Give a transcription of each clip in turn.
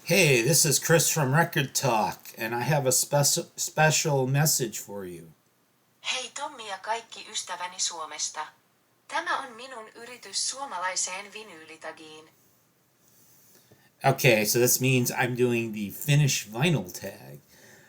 Hey, this is Chris from Record Talk, and I have a special message for you. Hei Tommi ja kaikki ystäväni Suomesta. Tämä on minun yritys suomalaiseen vinyylitagiin. Okay, so this means I'm doing the Finnish Vinyl Tag.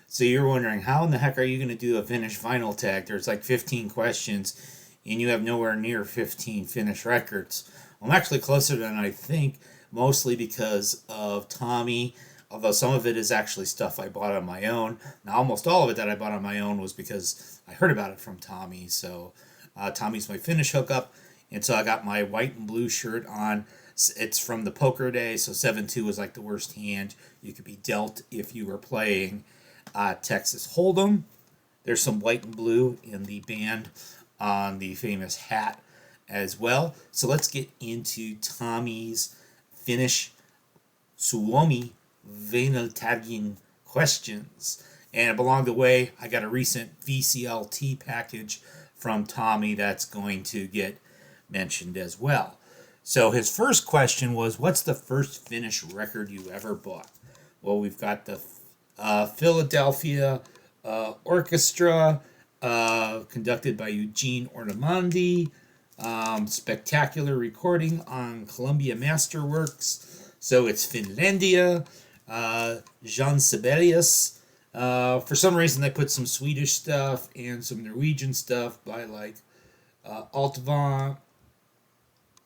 So you're wondering, how in the heck are you going to do a Finnish Vinyl Tag? There's like 15 questions, and you have nowhere near 15 Finnish records. I'm actually closer than I think, mostly because of Tommy, although some of it is actually stuff I bought on my own. Now, almost all of it that I bought on my own was because I heard about it from Tommy. So, Tommy's my Finnish hookup, and so I got my white and blue shirt on. It's from the poker day, so 7-2 was like the worst hand you could be dealt if you were playing Texas Hold'em. There's some white and blue in the band on the famous hat as well. So let's get into Tommy's Finnish Suomi Vinyl Tagging questions. And along the way, I got a recent VCLT package from Tommy that's going to get mentioned as well. So his first question was, what's the first Finnish record you ever bought? Well, we've got the Philadelphia Orchestra, conducted by Eugene Ormandy. Spectacular recording on Columbia Masterworks. So it's Finlandia. Jean Sibelius. For some reason, they put some Swedish stuff and some Norwegian stuff by like Altvan,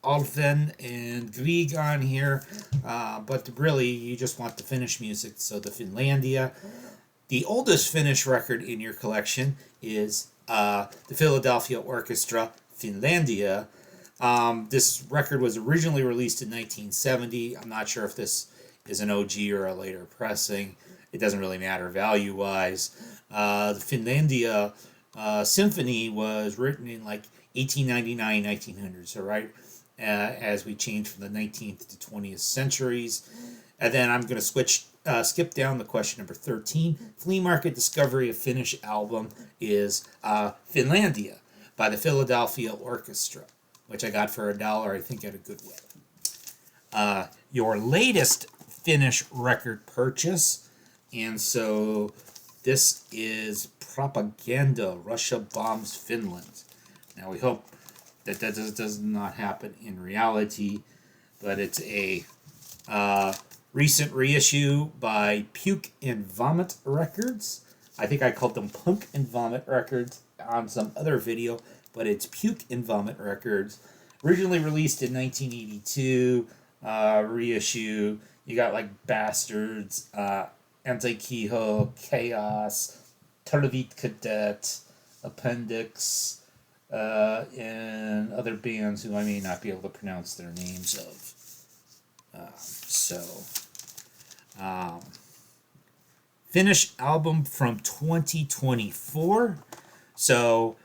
Alfen, and Grieg on here. But really, you just want the Finnish music, so the Finlandia. The oldest Finnish record in your collection is the Philadelphia Orchestra Finlandia. This record was originally released in 1970. I'm not sure if this is an OG or a later pressing. It doesn't really matter value-wise. The Finlandia Symphony was written in like 1899, 1900, so right as we change from the 19th to 20th centuries. And then I'm going to skip down to question number 13. Flea market discovery of Finnish album is Finlandia by the Philadelphia Orchestra, which I got for $1, I think, at a Goodwill. Your latest Finnish record purchase, and so this is Propaganda, Russia Bombs Finland. Now we hope that does not happen in reality, but it's a recent reissue by Puke and Vomit Records. I think I called them Punk and Vomit Records on some other video, but it's Puke and Vomit Records. Originally released in 1982, reissue. You got like Bastards, Anti-Kehoe, Chaos, Televiet Cadet, Appendix, and other bands who I may not be able to pronounce their names of. Finnish album from 2024. So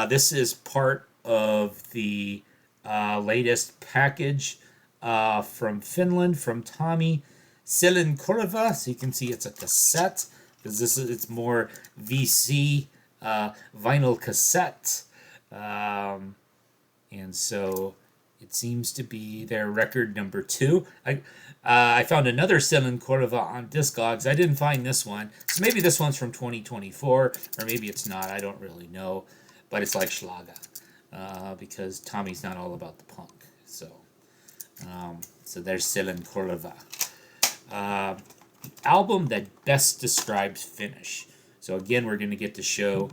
this is part of the latest package from Finland from Tommy Selinkorva. So you can see it's a cassette because it's more VC vinyl cassette. And so it seems to be their record number 2. I found another Selinkorva on Discogs. I didn't find this one. So maybe this one's from 2024, or maybe it's not. I don't really know. But it's like Schlager. Because Tommy's not all about the punk. So there's Selinkorva. Album that best describes Finnish. So again, we're going to get to show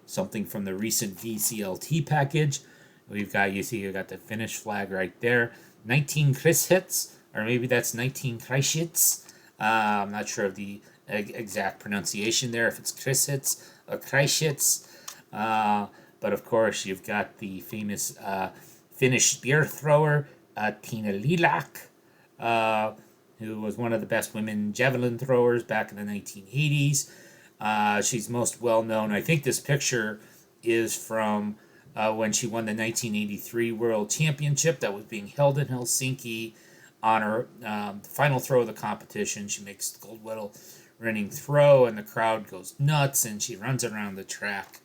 something from the recent VCLT package. We've got the Finnish flag right there. 19 Chris hits, or maybe that's 19 Kreishits. I'm not sure of the exact pronunciation there, if it's Chris hits or Kreishits. But of course, you've got the famous Finnish spear thrower, Tina Lilak, who was one of the best women javelin throwers back in the 1980s. She's most well known. I think this picture is from when she won the 1983 World Championship that was being held in Helsinki. On her final throw of the competition, she makes the gold medal running throw, and the crowd goes nuts, and she runs around the track.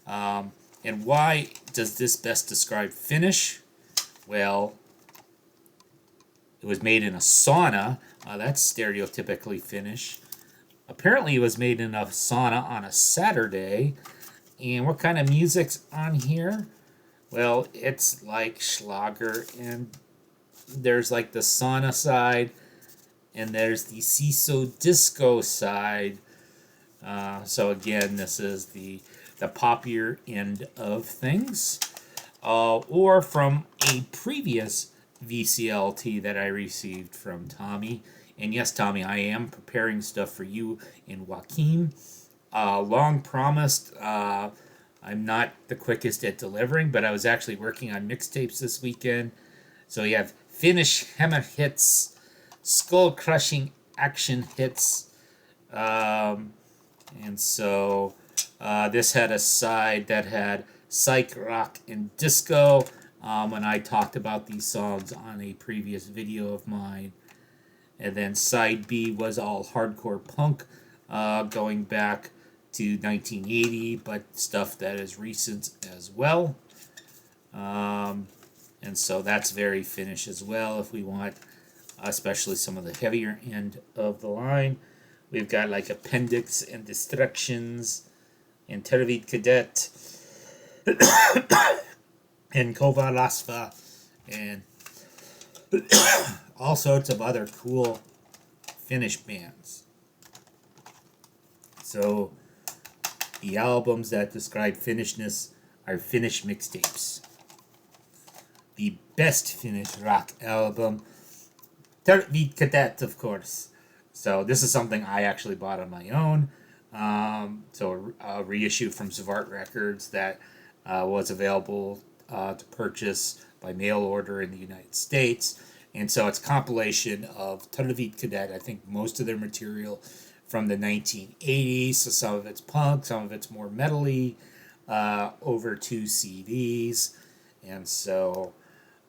And why does this best describe Finnish? Well, It was made in a sauna. That's stereotypically Finnish. Apparently, it was made in a sauna on a Saturday. And what kind of music's on here? Well, it's like Schlager, and there's like the sauna side, and there's the CISO disco side. So again, this is the poppier end of things. Or from a previous VCLT that I received from Tommy. And yes, Tommy, I am preparing stuff for you and Joaquin. Long promised. I'm not the quickest at delivering, but I was actually working on mixtapes this weekend. So you have Finnish hammer hits, skull crushing action hits, and so this had a side that had psych rock and disco. And I talked about these songs on a previous video of mine. And then side B was all hardcore punk, going back to 1980, but stuff that is recent as well. And so that's very Finnish as well if we want, especially some of the heavier end of the line. We've got like Appendix and Destructions and Tervid Cadet and Kova Lasva and all sorts of other cool Finnish bands. So the albums that describe Finnishness are Finnish mixtapes. The best Finnish rock album, Tervid Cadet, of course. So this is something I actually bought on my own. So a reissue from Savart Records that was available to purchase by mail order in the United States. And so it's a compilation of Tervid Cadet. I think most of their material from the 1980s. So some of it's punk, some of it's more metal-y, over 2 CDs. And so,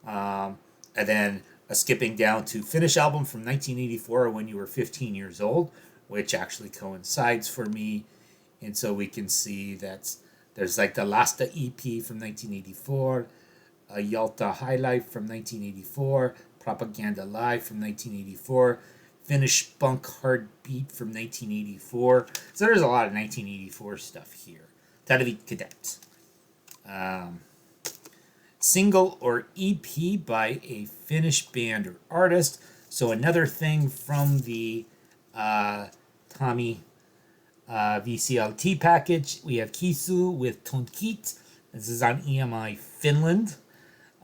and then skipping down to Finnish album from 1984, When You Were 15 Years Old, which actually coincides for me. And so we can see that there's like the Lasta EP from 1984, a Yalta High Life from 1984, Propaganda Live from 1984, Finnish Punk Hard Beat from 1984. So there's a lot of 1984 stuff here. Tervid Cadet. Single or EP by a Finnish band or artist. So another thing from the Tommy VCLT package. We have Kisu with Tonkit. This is on EMI Finland.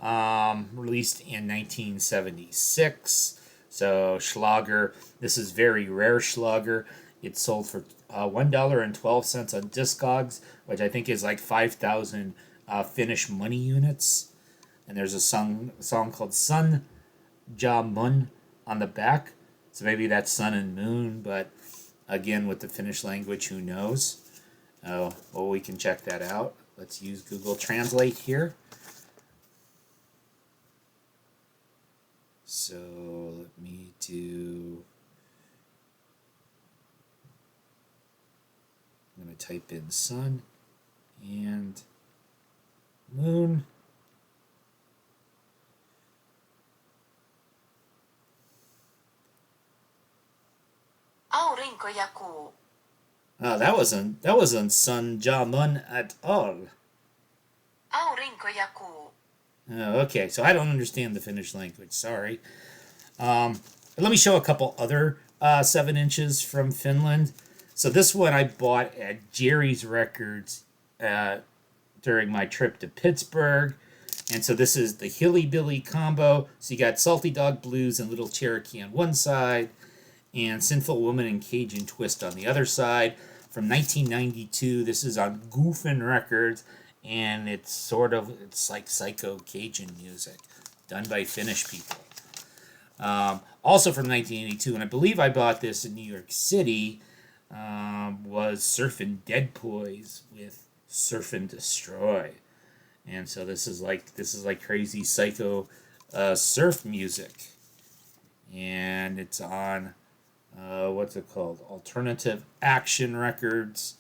Released in 1976. So Schlager. This is very rare Schlager. It's sold for $1.12 on Discogs, which I think is like 5,000 Finnish money units. And there's a song called Sun Ja Mun on the back. So maybe that's sun and moon, but again, with the Finnish language, who knows? Well, we can check that out. Let's use Google Translate here. So let me do... I'm going to type in sun and moon. Aurinko ja kuu. Oh, that wasn't Sun Ja Mun at all. Aurinko ja kuu. Oh, okay, so I don't understand the Finnish language. Sorry. Let me show a couple other 7 inches from Finland. So this one I bought at Jerry's Records during my trip to Pittsburgh. And so this is the Hilly Billy combo. So you got Salty Dog Blues and Little Cherokee on one side, and Sinful Woman and Cajun Twist on the other side. From 1992, this is on Goofin Records, and it's like psycho Cajun music done by Finnish people. Also from 1982, and I believe I bought this in New York City, was Surfin' Dead Poise with Surf and Destroy. And so this is like crazy psycho surf music. And it's on what's it called? Alternative Action Records.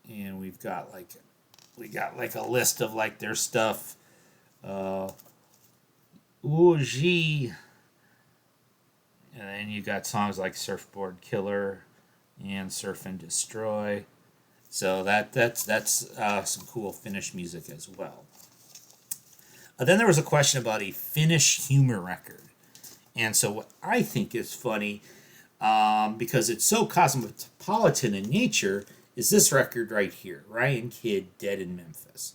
And we got like a list of like their stuff. Uji And then you got songs like Surfboard Killer and Surf and Destroy. So that's some cool Finnish music as well. Then there was a question about a Finnish humor record. And so what I think is funny, because it's so cosmopolitan in nature, is this record right here, Ryan Kidd, Dead in Memphis.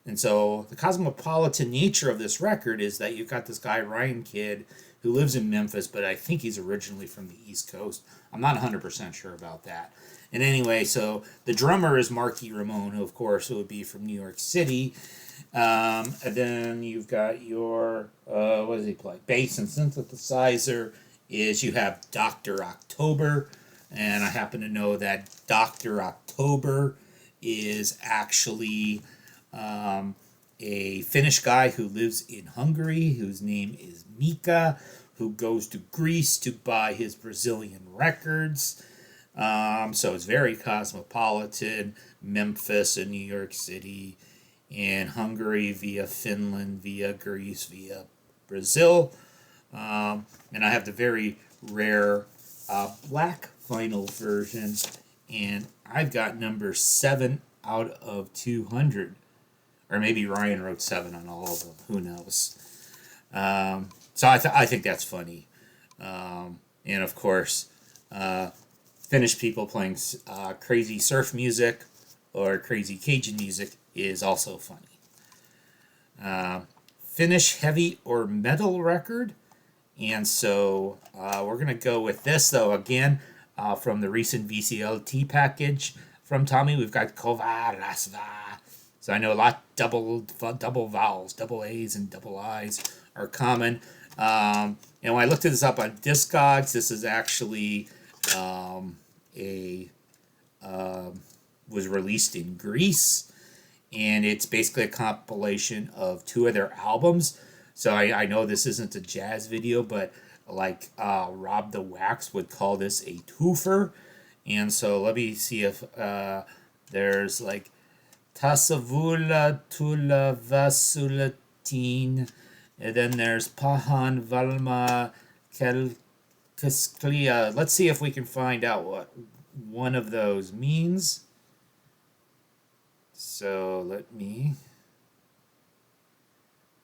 And so the cosmopolitan nature of this record is that you've got this guy, Ryan Kidd, who lives in Memphis, but I think he's originally from the East Coast. I'm not 100% sure about that. And anyway, so the drummer is Marky Ramone, who of course would be from New York City. And then you've got your, what does he play? Bass and synthesizer is you have Dr. October. And I happen to know that Dr. October is actually a Finnish guy who lives in Hungary, whose name is Mika, who goes to Greece to buy his Brazilian records. So it's very cosmopolitan. Memphis and New York City, and Hungary via Finland, via Greece, via Brazil. And I have the very rare black vinyl version, and I've got number 7 out of 200. Or maybe Ryan wrote 7 on all of them. Who knows? So I think that's funny. And of course, Finnish people playing crazy surf music or crazy Cajun music is also funny. Finnish heavy or metal record. And so we're going to go with this, though, again, from the recent VCLT package from Tommy. We've got Kova Rasva. So I know a lot double vowels, double A's and double I's are common. And when I looked this up on Discogs, this is actually was released in Greece, and it's basically a compilation of 2 of their albums. So I know this isn't a jazz video, but like Rob the Wax would call this a twofer. And so let me see if there's like Tasavula Tula Vasulatin, and then there's Pahan Valma Kelkisklia. Let's see if we can find out what one of those means. So let me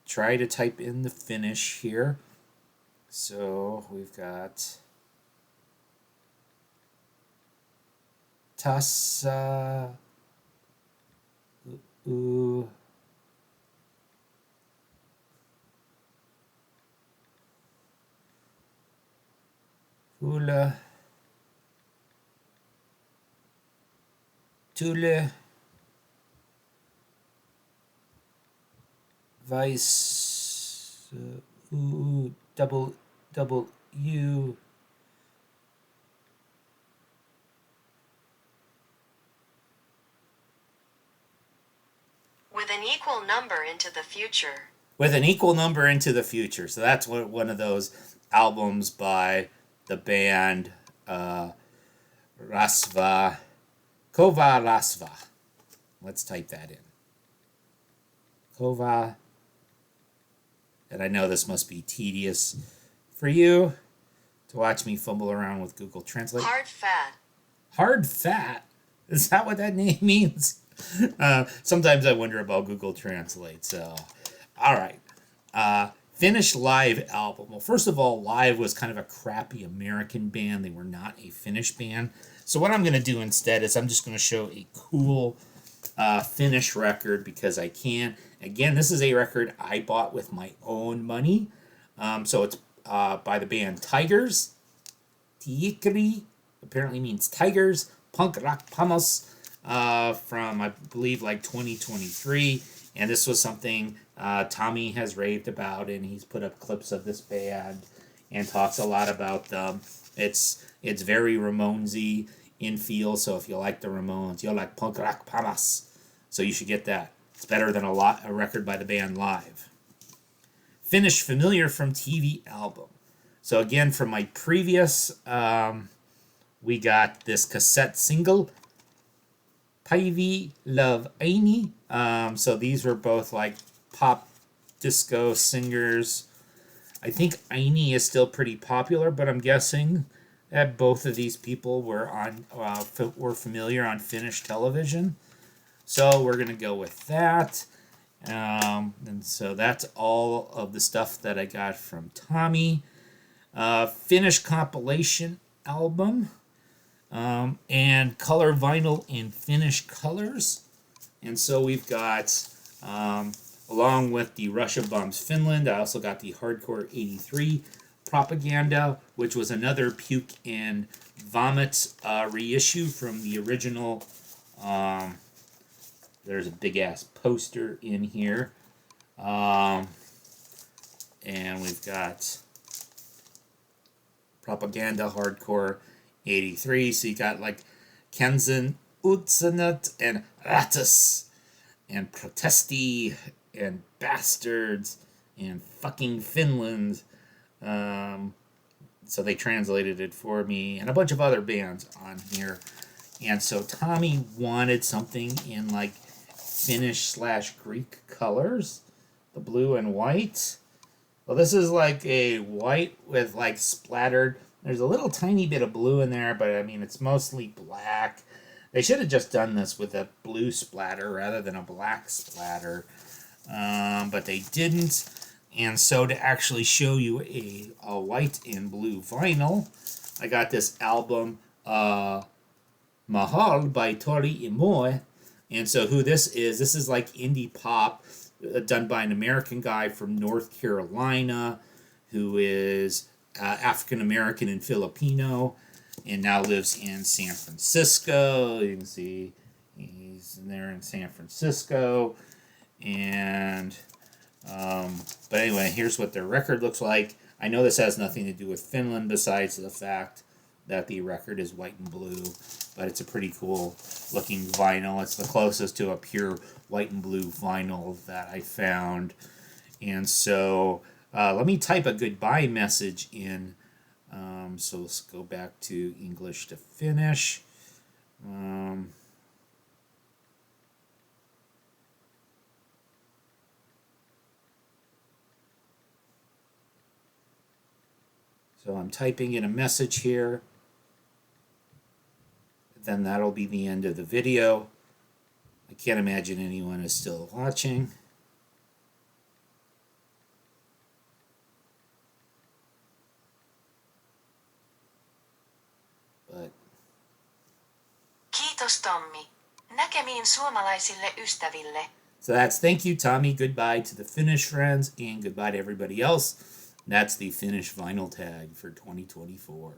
try to type in the Finnish here. So we've got Tassa Hula Tule Vice double U With an equal number into the future. With an equal number into the future. So that's one of those albums by the band Rasva, Kova Rasva. Let's type that in. Kova. And I know this must be tedious for you to watch me fumble around with Google Translate. Hard fat. Hard fat? Is that what that name means? Sometimes I wonder about Google Translate. So, all right. Finnish live album. Well, first of all, Live was kind of a crappy American band. They were not a Finnish band. So what I'm going to do instead is I'm just going to show a cool Finnish record because I can. Again, this is a record I bought with my own money. So it's by the band Tigers. Tiikri apparently means tigers. Punk rock pamas from, I believe, like 2023. And this was something Tommy has raved about, and he's put up clips of this band and talks a lot about them. It's very Ramones-y in feel, so if you like the Ramones, you'll like Punk Rock Pamas. So you should get that. It's better than a record by the band Live. Finnish Familiar from TV album. So again, from my previous, we got this cassette single, Päivi Love Aini. So these were both like pop disco singers. I think Aini is still pretty popular, but I'm guessing that both of these people were were familiar on Finnish television. So we're gonna go with that. And so that's all of the stuff that I got from Tommy. Finnish compilation album, and color vinyl in Finnish colors. And so we've got, along with the Russia Bombs Finland, I also got the Hardcore 83 Propaganda, which was another Puke and Vomit reissue from the original. There's a big ass poster in here. And we've got Propaganda Hardcore 83. So you got like Kenzen Utsanat and Ratus and Protesti and Bastards and fucking Finland. So they translated it for me, and a bunch of other bands on here. And so Tommy wanted something in like Finnish/Greek colors, the blue and white. Well, this is like a white with like splattered. There's a little tiny bit of blue in there, but I mean, it's mostly black. They should have just done this with a blue splatter rather than a black splatter. But they didn't. And so to actually show you a white and blue vinyl, I got this album, Mahal by Tori Imoe. And so who this is like indie pop done by an American guy from North Carolina who is African American and Filipino and now lives in San Francisco. You can see he's there in San Francisco. And but anyway, here's what their record looks like. I know this has nothing to do with Finland besides the fact that the record is white and blue, but it's a pretty cool looking vinyl. It's the closest to a pure white and blue vinyl that I found. And so let me type a goodbye message in. So let's go back to English to Finnish. So I'm typing in a message here. Then that'll be the end of the video. I can't imagine anyone is still watching. But Kiitos Tommi. Näkemiin suomalaisille ystäville. so that's thank you, Tommy. Goodbye to the Finnish friends, and goodbye to everybody else. That's the Finnish Vinyl Tag for 2024.